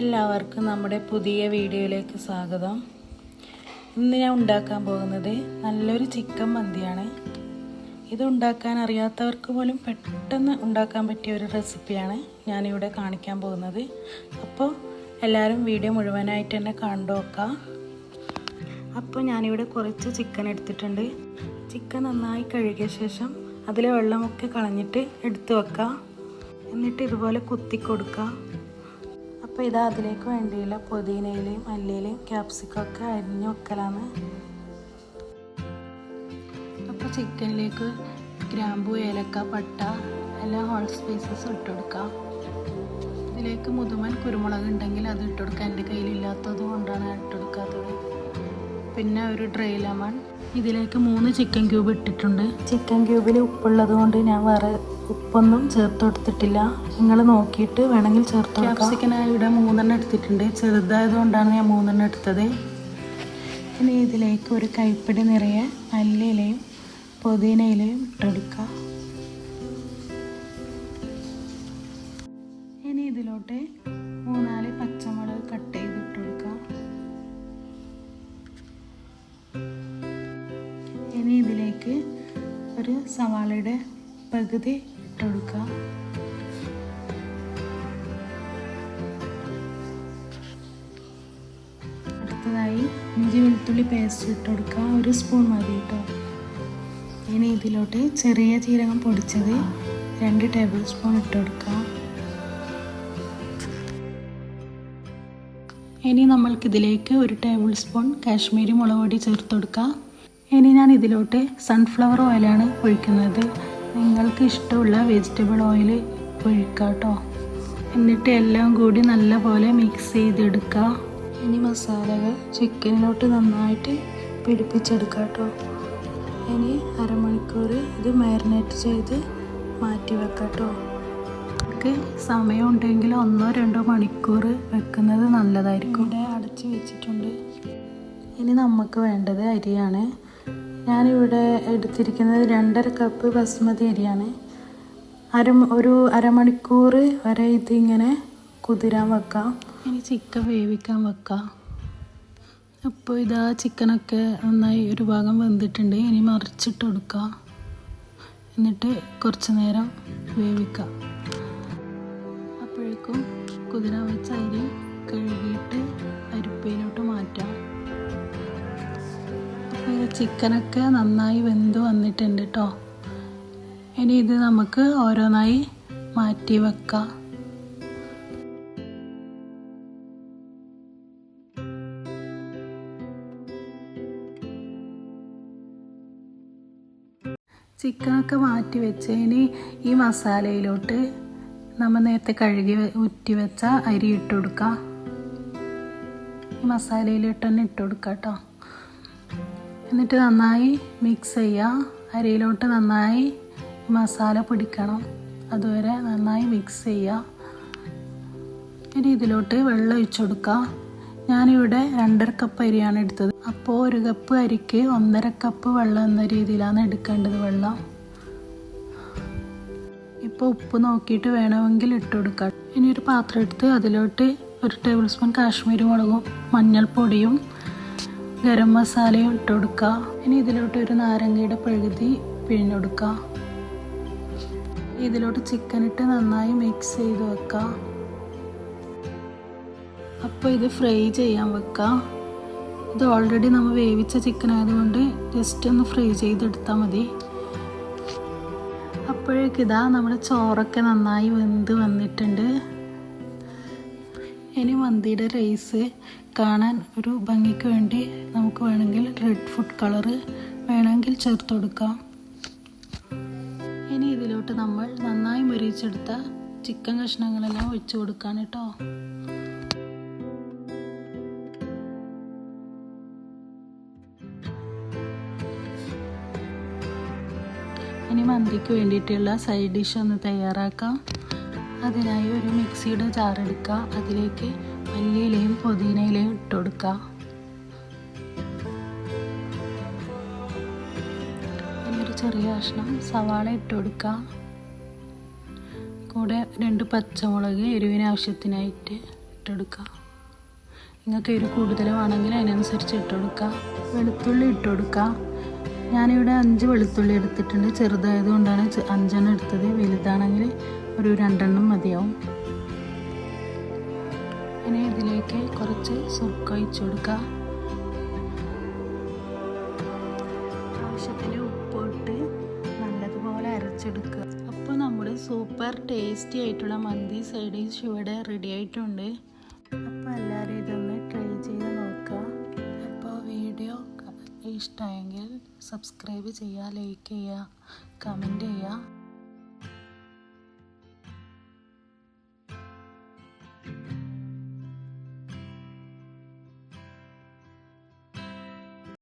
എല്ലാവർക്കും നമ്മുടെ പുതിയ വീഡിയോയിലേക്ക് സ്വാഗതം. ഇന്ന് ഞാൻ ഉണ്ടാക്കാൻ പോകുന്നത് നല്ലൊരു ചിക്കൻ മന്തിയാണ്. ഇത് ഉണ്ടാക്കാൻ അറിയാത്തവർക്ക് പോലും പെട്ടെന്ന് ഉണ്ടാക്കാൻ പറ്റിയ ഒരു റെസിപ്പിയാണ് ഞാനിവിടെ കാണിക്കാൻ പോകുന്നത്. അപ്പോൾ എല്ലാവരും വീഡിയോ മുഴുവനായിട്ട് തന്നെ കണ്ടു നോക്കാം. അപ്പോൾ ഞാനിവിടെ കുറച്ച് ചിക്കൻ എടുത്തിട്ടുണ്ട്. ചിക്കൻ നന്നായി കഴുകിയ ശേഷം അതിലെ വെള്ളമൊക്കെ കളഞ്ഞിട്ട് എടുത്ത് വെക്കുക. എന്നിട്ട് ഇതുപോലെ കുത്തി കൊടുക്കുക. അപ്പോൾ ഇതാ അതിലേക്ക് വേണ്ടിയുള്ള പുതിനയിലയും മല്ലിയിലയും ക്യാപ്സിക്കൊക്കെ അരിഞ്ഞു വെക്കലാണ്. അപ്പോൾ ചിക്കനിലേക്ക് ഗ്രാമ്പു, ഏലക്ക, പട്ട എല്ലാ ഹോൾ സ്പൈസസും ഇട്ട് കൊടുക്കാം. ഇതിലേക്ക് മുതുമൻ കുരുമുളക് ഉണ്ടെങ്കിൽ അത് ഇട്ട് കൊടുക്കുക. എൻ്റെ കയ്യിലില്ലാത്തത് കൊണ്ടാണ് ഇട്ട് കൊടുക്കാത്തത്. പിന്നെ ഒരു ഡ്രൈ ലെമൺ. ഇതിലേക്ക് 3 ചിക്കൻ ക്യൂബ് ഇട്ടിട്ടുണ്ട്. ചിക്കൻ ക്യൂബിൽ ഉപ്പുള്ളത് കൊണ്ട് ഞാൻ വേറെ ഉപ്പൊന്നും ചേർത്ത് കൊടുത്തിട്ടില്ല. നിങ്ങൾ നോക്കിയിട്ട് വേണമെങ്കിൽ ചേർത്ത് കൊടുക്കാം. ക്യാപ്സിക്കനായി ഇവിടെ 3 എടുത്തിട്ടുണ്ട്. ചെറുതായതുകൊണ്ടാണ് ഞാൻ 3 എടുത്തത്. ഇനി ഇതിലേക്ക് ഒരു കൈപ്പിടി നിറയെ മല്ലിയിലയും പുതിനയിലയും ഇട്ടെടുക്കുക. ഇനി ഇതിലോട്ട് 3-4 പച്ചമുളക് കട്ട് ചെയ്തിട്ട് കൊടുക്കുക. ഇനി ഇതിലേക്ക് ഒരു സവാളയുടെ പകുതി ഇട്ട് കൊടുക്കുക. അടുത്തതായി ഇഞ്ചി വെളുത്തുള്ളി പേസ്റ്റ് ഇട്ട് കൊടുക്കുക. 1 സ്പൂൺ മതി കേട്ടോ. ഇനി ഇതിലോട്ട് ചെറിയ ജീരകം പൊടിച്ചത് 2 ടേബിൾ സ്പൂൺ ഇട്ട് കൊടുക്കുക. ഇനി നമ്മൾക്കിതിലേക്ക് 1 ടേബിൾ സ്പൂൺ കാശ്മീരി മുളക് പൊടി ചേർത്ത് കൊടുക്കുക. ഇനി ഞാൻ ഇതിലോട്ട് സൺഫ്ലവർ ഓയിലാണ് ഒഴിക്കുന്നത്. നിങ്ങൾക്ക് ഇഷ്ടമുള്ള വെജിറ്റബിൾ ഓയിൽ ഒഴിക്കുക കേട്ടോ. എന്നിട്ട് എല്ലാം കൂടി നല്ലപോലെ മിക്സ് ചെയ്തെടുക്കുക. ഇനി മസാലകൾ ചിക്കനിലോട്ട് നന്നായിട്ട് പിടിപ്പിച്ചെടുക്കുക കേട്ടോ. ഇനി അരമണിക്കൂർ ഇത് മാരിനേറ്റ് ചെയ്ത് മാറ്റി വെക്കാം കേട്ടോ. നമുക്ക് സമയം ഉണ്ടെങ്കിൽ 1-2 മണിക്കൂർ വെക്കുന്നത് നല്ലതായിരിക്കും. ഇവിടെ അടച്ച് വെച്ചിട്ടുണ്ട്. ഇനി നമുക്ക് വേണ്ടത് അരിയാണ്. ഞാനിവിടെ എടുത്തിരിക്കുന്നത് 2.5 കപ്പ് ബസ്മതി അരിയാണ്. ഒരു അരമണിക്കൂർ വരെ ഇതിങ്ങനെ കുതിരാൻ വെക്കാം. ഇനി ചിക്കൻ വേവിക്കാൻ വെക്കാം. അപ്പോൾ ഇതാ ചിക്കനൊക്കെ നന്നായി ഒരു ഭാഗം വെന്തിട്ടുണ്ട്. ഇനി മറിച്ചിട്ട് കൊടുക്കുക. എന്നിട്ട് കുറച്ച് നേരം വേവിക്കാം. അപ്പോഴേക്കും കുതിരാൻ വെച്ച അരി കഴുകിയിട്ട് അരിപ്പയിലോട്ട് മാറ്റാം. ചിക്കനൊക്കെ നന്നായി വെന്ത് വന്നിട്ടുണ്ട് കേട്ടോ. ഇനി ഇത് നമുക്ക് ഓരോന്നായി മാറ്റി വെക്കാം. ചിക്കനൊക്കെ മാറ്റി വെച്ച് ഇനി ഈ മസാലയിലോട്ട് നമ്മൾ നേരത്തെ കഴുകി ഊറ്റി വെച്ച അരി ഇട്ട് കൊടുക്കാം. ഈ മസാലയിലിട്ട് തന്നെ ഇട്ട് കൊടുക്കാം കേട്ടോ. എന്നിട്ട് നന്നായി മിക്സ് ചെയ്യുക. അരിയിലോട്ട് നന്നായി മസാല പിടിക്കണം. അതുവരെ നന്നായി മിക്സ് ചെയ്യുക. ഇനി ഇതിലോട്ട് വെള്ളം ഒഴിച്ചു കൊടുക്കുക. ഞാനിവിടെ 2.5 കപ്പ് അരിയാണ് എടുത്തത്. അപ്പോൾ 1 കപ്പ് അരിക്ക് 1.5 കപ്പ് വെള്ളം എന്ന രീതിയിലാണ് എടുക്കേണ്ടത് വെള്ളം. ഇപ്പോൾ ഉപ്പ് നോക്കിയിട്ട് വേണമെങ്കിൽ ഇട്ട് കൊടുക്കുക. ഇനി ഒരു പാത്രം എടുത്ത് അതിലോട്ട് 1 ടേബിൾ സ്പൂൺ കാശ്മീരി മുളകും മഞ്ഞൾപ്പൊടിയും ഗരം മസാലയും ഇട്ട് കൊടുക്കുക. ഇനി ഇതിലോട്ട് ഒരു നാരങ്ങയുടെ പകുതി പിഴിഞ്ഞെടുക്കുക. ഇതിലോട്ട് ചിക്കൻ ഇട്ട് നന്നായി മിക്സ് ചെയ്ത് വെക്കുക. അപ്പോൾ ഇത് ഫ്രൈ ചെയ്യാൻ വെക്കുക. ഇത് ഓൾറെഡി നമ്മൾ വേവിച്ച ചിക്കൻ ആയതുകൊണ്ട് ജസ്റ്റ് ഒന്ന് ഫ്രൈ ചെയ്തെടുത്താൽ മതി. അപ്പോഴേക്കിതാ നമ്മുടെ ചോറൊക്കെ നന്നായി വെന്ത് വന്നിട്ടുണ്ട്. ഇനി മന്തിയുടെ റൈസ് കാണാൻ ഒരു ഭംഗിക്ക് വേണ്ടി നമുക്ക് വേണമെങ്കിൽ റെഡ് ഫുഡ് കളറ് വേണമെങ്കിൽ ചേർത്ത് കൊടുക്കാം. ഇനി ഇതിലോട്ട് നമ്മൾ നന്നായി മുരിച്ചെടുത്ത ചിക്കൻ കഷ്ണങ്ങളെല്ലാം ഒഴിച്ചു കൊടുക്കാൻ കേട്ടോ. ഇനി മന്തിക്ക് വേണ്ടിയിട്ടുള്ള സൈഡ് ഡിഷ് ഒന്ന് തയ്യാറാക്കാം. അതിനായി ഒരു മിക്സിയുടെ ജാർ എടുക്കുക. അതിലേക്ക് മല്ലിയിലയും പുതിനയിലയും ഇട്ട് കൊടുക്കുക. ഇനി ഒരു ചെറിയ കഷ്ണം സവാള ഇട്ട് കൊടുക്കുക. കൂടെ 2 പച്ചമുളക് എരിവിന് ആവശ്യത്തിനായിട്ട് ഇട്ടെടുക്കുക. നിങ്ങൾക്ക് എരിവ് കൂടുതൽ വേണമെങ്കിൽ അതിനനുസരിച്ച് ഇട്ട് കൊടുക്കുക. വെളുത്തുള്ളി ഇട്ട് കൊടുക്കുക. ഞാനിവിടെ 5 വെളുത്തുള്ളി എടുത്തിട്ടുണ്ട്. ചെറുതായത് കൊണ്ടാണ് 5 എടുത്തത്. വലുതാണെങ്കിൽ ഒരു 2 മതിയാവും. ഇനി ഇതിലേക്ക് കുറച്ച് സുർക്ക ഒഴിച്ച് കൊടുക്കുക. ആവശ്യത്തിന് ഉപ്പിട്ട് നല്ലതുപോലെ അരച്ചെടുക്കുക. അപ്പോൾ നമ്മുടെ സൂപ്പർ ടേസ്റ്റി ആയിട്ടുള്ള മന്തി സൈഡ് ഡിഷ് ഇവിടെ റെഡി ആയിട്ടുണ്ട്. അപ്പോൾ എല്ലാവരും ഇതൊന്ന് ട്രൈ ചെയ്ത് നോക്കുക. അപ്പോൾ വീഡിയോ ഇഷ്ടമായെങ്കിൽ സബ്സ്ക്രൈബ് ചെയ്യുക, ലൈക്ക് ചെയ്യുക, കമൻറ്റ് ചെയ്യുക.